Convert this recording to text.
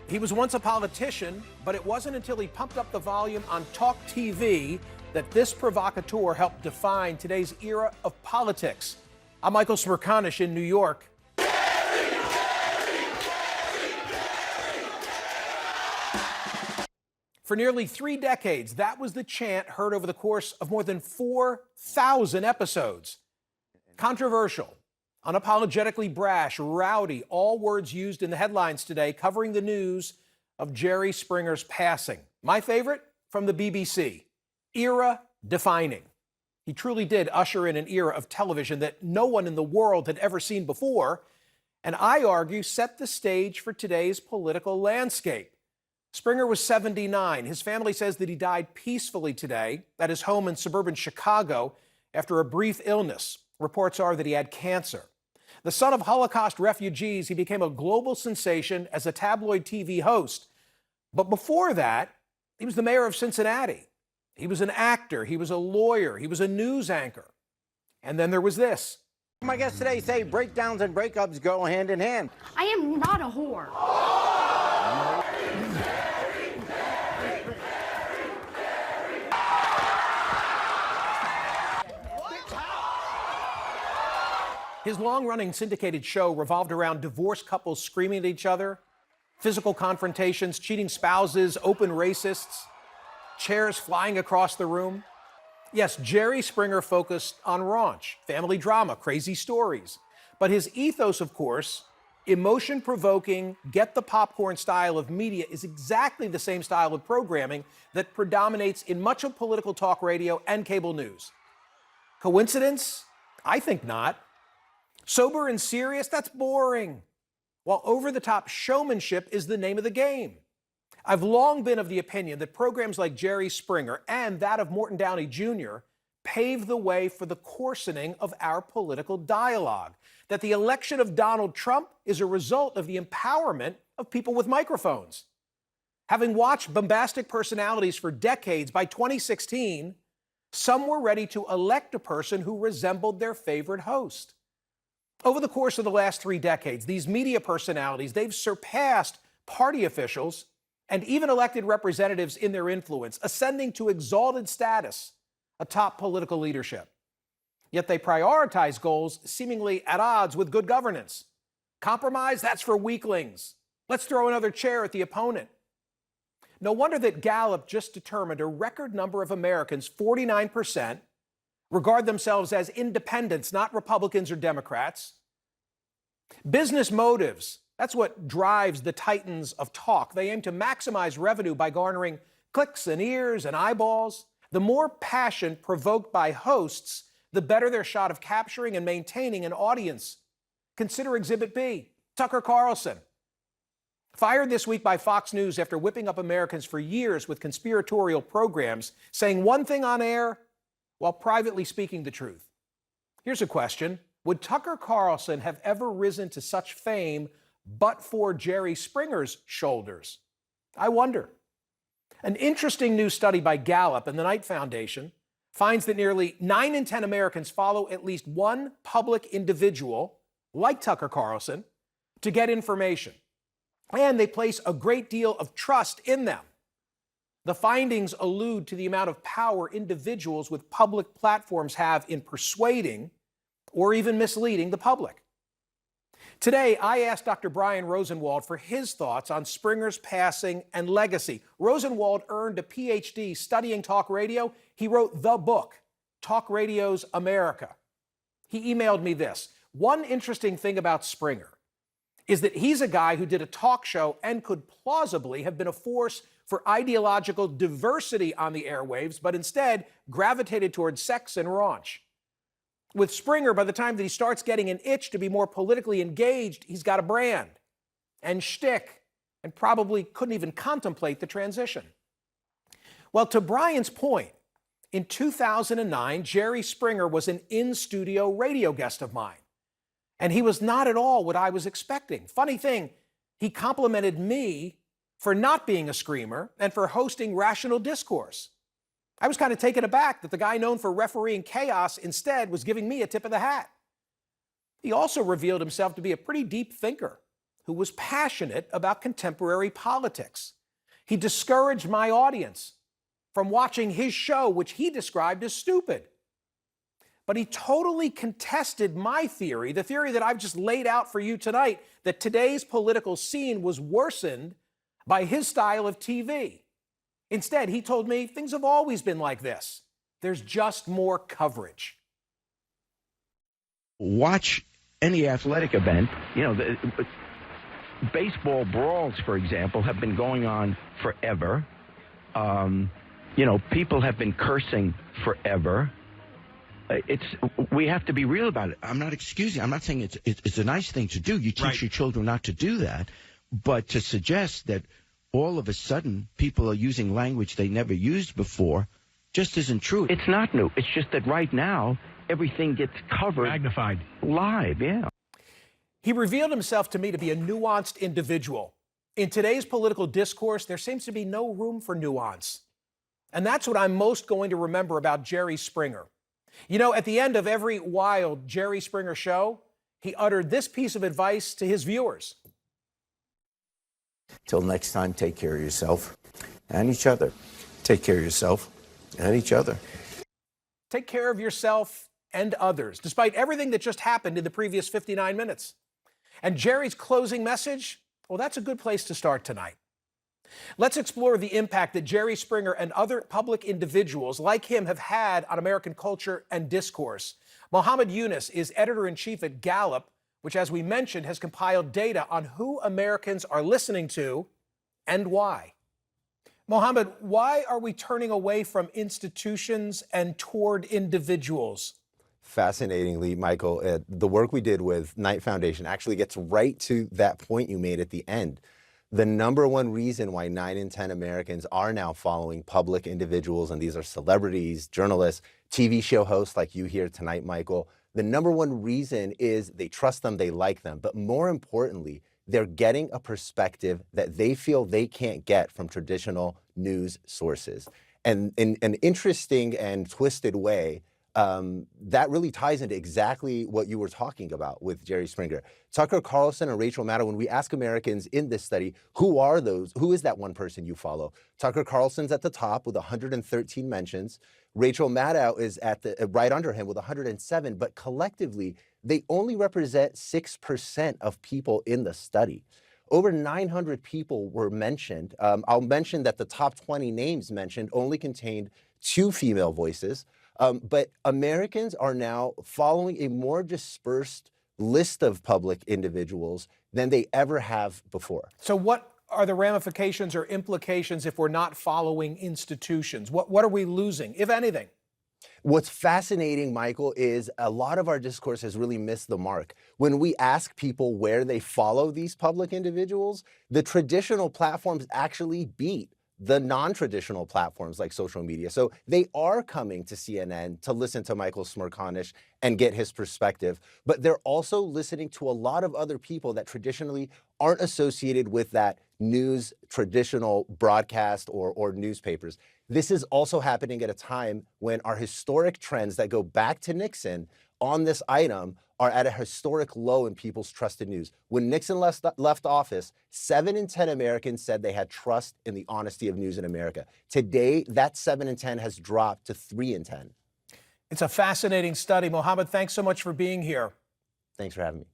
He was once a politician, but it wasn't until he pumped up the volume on Talk TV that this provocateur helped define today's era of politics. I'm Michael Smerconish in New York. For nearly 3 decades, that was the chant heard over the course of more than 4,000 episodes. Controversial, unapologetically brash, rowdy, all words used in the headlines today covering the news of Jerry Springer's passing. My favorite, from the BBC, era defining. He truly did usher in an era of television that no one in the world had ever seen before, and I argue set the stage for today's political landscape. Springer was 79. His family says that he died peacefully today at his home in suburban Chicago after a brief illness. Reports are that he had cancer. The son of Holocaust refugees, he became a global sensation as a tabloid TV host. But before that, he was the mayor of Cincinnati. He was an actor. He was a lawyer. He was a news anchor. And then there was this. My guests today say breakdowns and breakups go hand in hand. I am not a whore. His long-running syndicated show revolved around divorced couples screaming at each other, physical confrontations, cheating spouses, open racists, chairs flying across the room. Yes, Jerry Springer focused on raunch, family drama, crazy stories. But his ethos, of course, emotion-provoking, get-the-popcorn style of media is exactly the same style of programming that predominates in much of political talk radio and cable news. Coincidence? I think not. Sober and serious? That's boring. While over-the-top showmanship is the name of the game. I've long been of the opinion that programs like Jerry Springer and that of Morton Downey Jr. paved the way for the coarsening of our political dialogue, that the election of Donald Trump is a result of the empowerment of people with microphones. Having watched bombastic personalities for decades, by 2016, some were ready to elect a person who resembled their favorite host. Over the course of the last 3 decades, these media personalities, they've surpassed party officials and even elected representatives in their influence, ascending to exalted status atop political leadership. Yet they prioritize goals seemingly at odds with good governance. Compromise, that's for weaklings. Let's throw another chair at the opponent. No wonder that Gallup just determined a record number of Americans, 49%, regard themselves as independents, not Republicans or Democrats. Business motives, that's what drives the titans of talk. They aim to maximize revenue by garnering clicks and ears and eyeballs. The more passion provoked by hosts, the better their shot of capturing and maintaining an audience. Consider Exhibit B, Tucker Carlson. Fired this week by Fox News after whipping up Americans for years with conspiratorial programs, saying one thing on air while privately speaking the truth. Here's a question. Would Tucker Carlson have ever risen to such fame but for Jerry Springer's shoulders? I wonder. An interesting new study by Gallup and the Knight Foundation finds that nearly 9 in 10 Americans follow at least one public individual, like Tucker Carlson, to get information. And they place a great deal of trust in them. The findings allude to the amount of power individuals with public platforms have in persuading or even misleading the public. Today, I asked Dr. Brian Rosenwald for his thoughts on Springer's passing and legacy. Rosenwald earned a PhD studying talk radio. He wrote the book, Talk Radio's America. He emailed me this. One interesting thing about Springer is that he's a guy who did a talk show and could plausibly have been a force for ideological diversity on the airwaves, but instead gravitated towards sex and raunch. With Springer, by the time that he starts getting an itch to be more politically engaged, he's got a brand and shtick, and probably couldn't even contemplate the transition. Well, to Brian's point, in 2009, Jerry Springer was an in-studio radio guest of mine, and he was not at all what I was expecting. Funny thing, he complimented me for not being a screamer and for hosting rational discourse. I was kind of taken aback that the guy known for refereeing chaos instead was giving me a tip of the hat. He also revealed himself to be a pretty deep thinker who was passionate about contemporary politics. He discouraged my audience from watching his show, which he described as stupid. But he totally contested my theory, the theory that I've just laid out for you tonight, that today's political scene was worsened by his style of TV. Instead, he told me things have always been like this. There's just more coverage. Watch any athletic event. You know, the baseball brawls, for example, have been going on forever. You know, people have been cursing forever. We have to be real about it. I'm not excusing. I'm not saying it's a nice thing to do. You teach your children not to do that. But to suggest that all of a sudden people are using language they never used before just isn't true. It's not new. It's just that right now everything gets covered. Magnified. Live, yeah. He revealed himself to me to be a nuanced individual. In today's political discourse, there seems to be no room for nuance. And that's what I'm most going to remember about Jerry Springer. You know, at the end of every wild Jerry Springer show, he uttered this piece of advice to his viewers. Till next time, take care of yourself and each other. Take care of yourself and each other. Take care of yourself and others, despite everything that just happened in the previous 59 minutes. And Jerry's closing message, well, that's a good place to start tonight. Let's explore the impact that Jerry Springer and other public individuals like him have had on American culture and discourse. Mohammed Yunus is editor-in-chief at Gallup, which, as we mentioned, has compiled data on who Americans are listening to and why. Mohammed, why are we turning away from institutions and toward individuals? Fascinatingly, Michael, the work we did with Knight Foundation actually gets right to that point you made at the end. The number one reason why 9 in 10 Americans are now following public individuals, and these are celebrities, journalists, TV show hosts like you here tonight, Michael, the number one reason is they trust them, they like them, but more importantly, they're getting a perspective that they feel they can't get from traditional news sources. And in an interesting and twisted way, that really ties into exactly what you were talking about with Jerry Springer. Tucker Carlson and Rachel Maddow, when we ask Americans in this study, who are those? Who is that one person you follow? Tucker Carlson's at the top with 113 mentions. Rachel Maddow is at the right under him with 107, but collectively, they only represent 6% of people in the study. Over 900 people were mentioned. I'll mention that the top 20 names mentioned only contained 2 female voices. But Americans are now following a more dispersed list of public individuals than they ever have before. So what are the ramifications or implications if we're not following institutions? What are we losing, if anything? What's fascinating, Michael, is a lot of our discourse has really missed the mark. When we ask people where they follow these public individuals, the traditional platforms actually beat the non-traditional platforms like social media. So they are coming to CNN to listen to Michael Smerconish and get his perspective, but they're also listening to a lot of other people that traditionally aren't associated with that news, traditional broadcast or newspapers. This is also happening at a time when our historic trends that go back to Nixon on this item are at a historic low in people's trust in news. When Nixon left office, 7 in 10 Americans said they had trust in the honesty of news in America. Today, that 7 in 10 has dropped to 3 in 10. It's a fascinating study. Mohammed, thanks so much for being here. Thanks for having me.